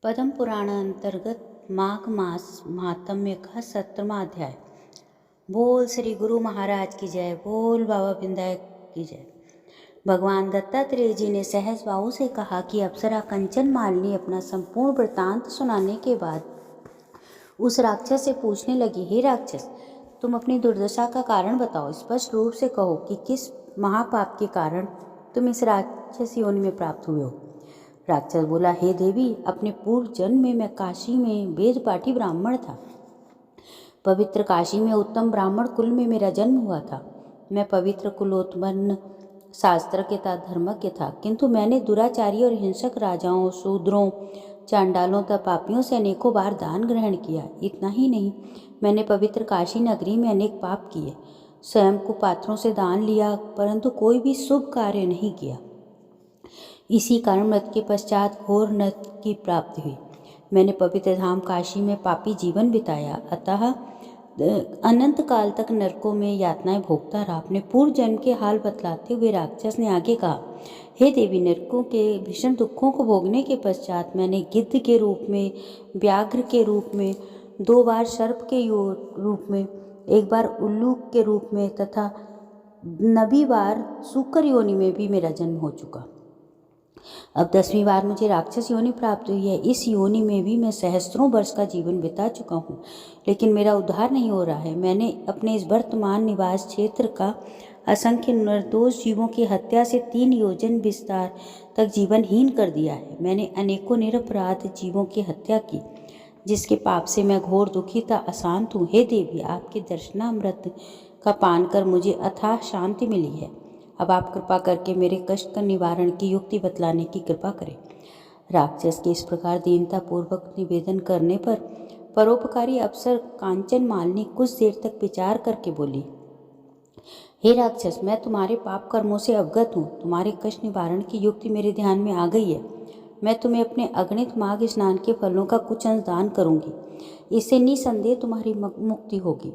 पद्म पुराण अंतर्गत माघ मास महात्म्य का 17वां अध्याय। बोल श्री गुरु महाराज की जय। बोल बाबा विंदायक की जय। भगवान दत्तात्रेय जी ने सहज बाहु से कहा कि अप्सरा कंचन मालिनी अपना संपूर्ण वृतांत सुनाने के बाद उस राक्षस से पूछने लगी, हे राक्षस, तुम अपनी दुर्दशा का कारण बताओ। स्पष्ट रूप से कहो कि किस महापाप के कारण तुम इस राक्षस योनि में प्राप्त हुए हो। राक्षस बोला, हे देवी, अपने पूर्व जन्म में मैं काशी में वेद पाठी ब्राह्मण था। पवित्र काशी में उत्तम ब्राह्मण कुल में मेरा जन्म हुआ था। मैं पवित्र कुलोत्पन्न शास्त्र के तथा धर्मज्ञ था, किंतु मैंने दुराचारी और हिंसक राजाओं, शूद्रों, चांडालों तथा पापियों से अनेकों बार दान ग्रहण किया। इतना ही नहीं, मैंने पवित्र काशी नगरी में अनेक पाप किए। स्वयं को पात्रों से दान लिया, परंतु कोई भी शुभ कार्य नहीं किया। इसी कारण मृत्यु के पश्चात घोर नरक की प्राप्ति हुई। मैंने पवित्र धाम काशी में पापी जीवन बिताया, अतः अनंत काल तक नरकों में यातनाएं भोगता रहा। अपने पूर्व जन्म के हाल बतलाते हुए राक्षस ने आगे कहा, हे देवी, नरकों के भीषण दुखों को भोगने के पश्चात मैंने गिद्ध के रूप में, व्याघ्र के रूप में, 2 बार सर्प के रूप में, 1 बार उल्लू के रूप में तथा 9वीं बार सूकर योनि में भी मेरा जन्म हो चुका। अब 10वीं बार मुझे राक्षस योनि प्राप्त हुई है। इस योनि में भी मैं सहस्त्रों वर्ष का जीवन बिता चुका हूँ, लेकिन मेरा उद्धार नहीं हो रहा है। मैंने अपने इस वर्तमान निवास क्षेत्र का असंख्य निर्दोष जीवों की हत्या से 3 योजन विस्तार तक जीवनहीन कर दिया है। मैंने अनेकों निरपराध जीवों की हत्या की, जिसके पाप से मैं घोर दुखी तथा अशांत हूँ। हे देवी, आपके दर्शनामृत का पान कर मुझे अथाह शांति मिली है। अब आप कृपा करके मेरे कष्ट का निवारण की युक्ति बतलाने की कृपा करें। राक्षस के इस प्रकार दीनतापूर्वक निवेदन करने पर परोपकारी अप्सर कांचन मालिनी कुछ देर तक विचार करके बोली, हे राक्षस, मैं तुम्हारे पाप कर्मों से अवगत हूँ। तुम्हारे कष्ट निवारण की युक्ति मेरे ध्यान में आ गई है। मैं तुम्हें अपने अगणित माघ स्नान के फलों का कुछ अंश दान करूँगी। इससे निसंदेह तुम्हारी मुक्ति होगी।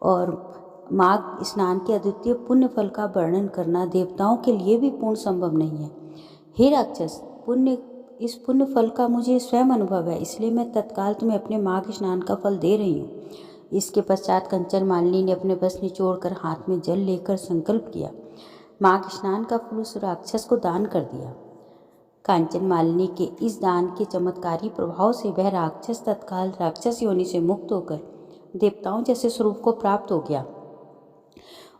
और माघ स्नान के अद्वितीय पुण्य फल का वर्णन करना देवताओं के लिए भी पूर्ण संभव नहीं है। हे राक्षस, इस पुण्य फल का मुझे स्वयं अनुभव है, इसलिए मैं तत्काल तुम्हें अपने माघ स्नान का फल दे रही हूँ। इसके पश्चात कंचन मालिनी ने अपने बस निचोड़कर हाथ में जल लेकर संकल्प किया। माघ स्नान का फल उस राक्षस को दान कर दिया। कांचन मालिनी के इस दान के चमत्कारी प्रभाव से वह राक्षस तत्काल राक्षस योनि से मुक्त होकर देवताओं जैसे स्वरूप को प्राप्त हो गया।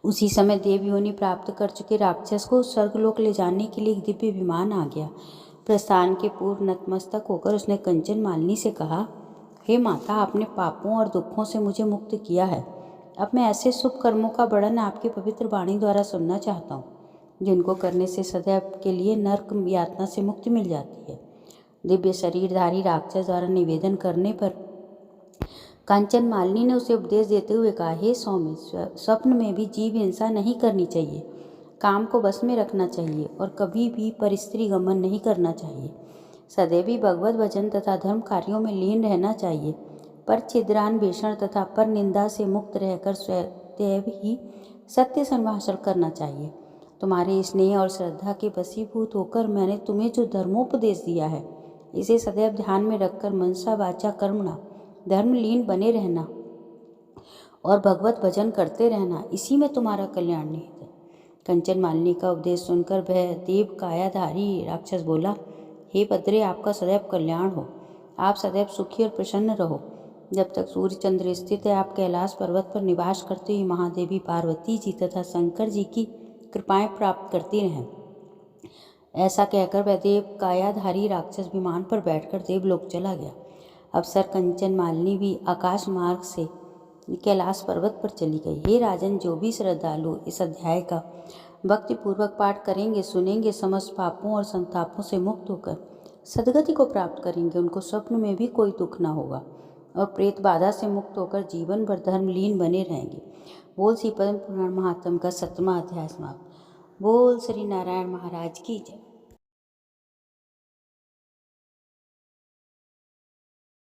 उसी समय देव योनि प्राप्त कर चुके राक्षस को स्वर्गलोक ले जाने के लिए एक दिव्य विमान आ गया। प्रस्थान के पूर्व नतमस्तक होकर उसने कंचन मालिनी से कहा, हे माता, आपने पापों और दुखों से मुझे मुक्त किया है। अब मैं ऐसे शुभ कर्मों का वर्णन आपकी पवित्र वाणी द्वारा सुनना चाहता हूँ, जिनको करने से सदैव के लिए नरक यातना से मुक्ति मिल जाती है। दिव्य शरीरधारी राक्षस द्वारा निवेदन करने पर कांचन मालिनी ने उसे उपदेश देते हुए कहा, हे सौम्य, स्वप्न में भी जीव हिंसा नहीं करनी चाहिए, काम को बस में रखना चाहिए और कभी भी परस्त्री गमन नहीं करना चाहिए। सदैव ही भगवत भजन तथा धर्म कार्यों में लीन रहना चाहिए, पर छिद्रान्वेषण तथा पर निंदा से मुक्त रहकर सदैव ही सत्य संभाषण करना चाहिए। तुम्हारे स्नेह और श्रद्धा के वशीभूत होकर मैंने तुम्हें जो धर्मोपदेश दिया है, इसे सदैव ध्यान में रखकर मनसा वाचा कर्मणा धर्मलीन बने रहना और भगवत भजन करते रहना, इसी में तुम्हारा कल्याण निहित है। कंचन मालिनी का उपदेश सुनकर वह देव कायाधारी राक्षस बोला, हे भद्रे, आपका सदैव कल्याण हो। आप सदैव सुखी और प्रसन्न रहो। जब तक सूर्य चंद्र स्थित है, आप कैलाश पर्वत पर निवास करते हुए महादेवी पार्वती जी तथा शंकर जी की कृपाएं प्राप्त करती रहें। ऐसा कहकर वह देव कायाधारी राक्षस विमान पर बैठकर देवलोक चला गया। अप्सर कंचन मालिनी भी आकाश मार्ग से कैलाश पर्वत पर चली गई। हे राजन, जो भी श्रद्धालु इस अध्याय का भक्तिपूर्वक पाठ करेंगे, सुनेंगे, समस्त पापों और संतापों से मुक्त होकर सदगति को प्राप्त करेंगे। उनको स्वप्न में भी कोई दुख न होगा और प्रेत बाधा से मुक्त होकर जीवन भर धर्मलीन बने रहेंगे। बोल श्री पद्म पुराण महात्म्य का 7वां अध्याय समाप्त। बोल श्री नारायण महाराज की जय।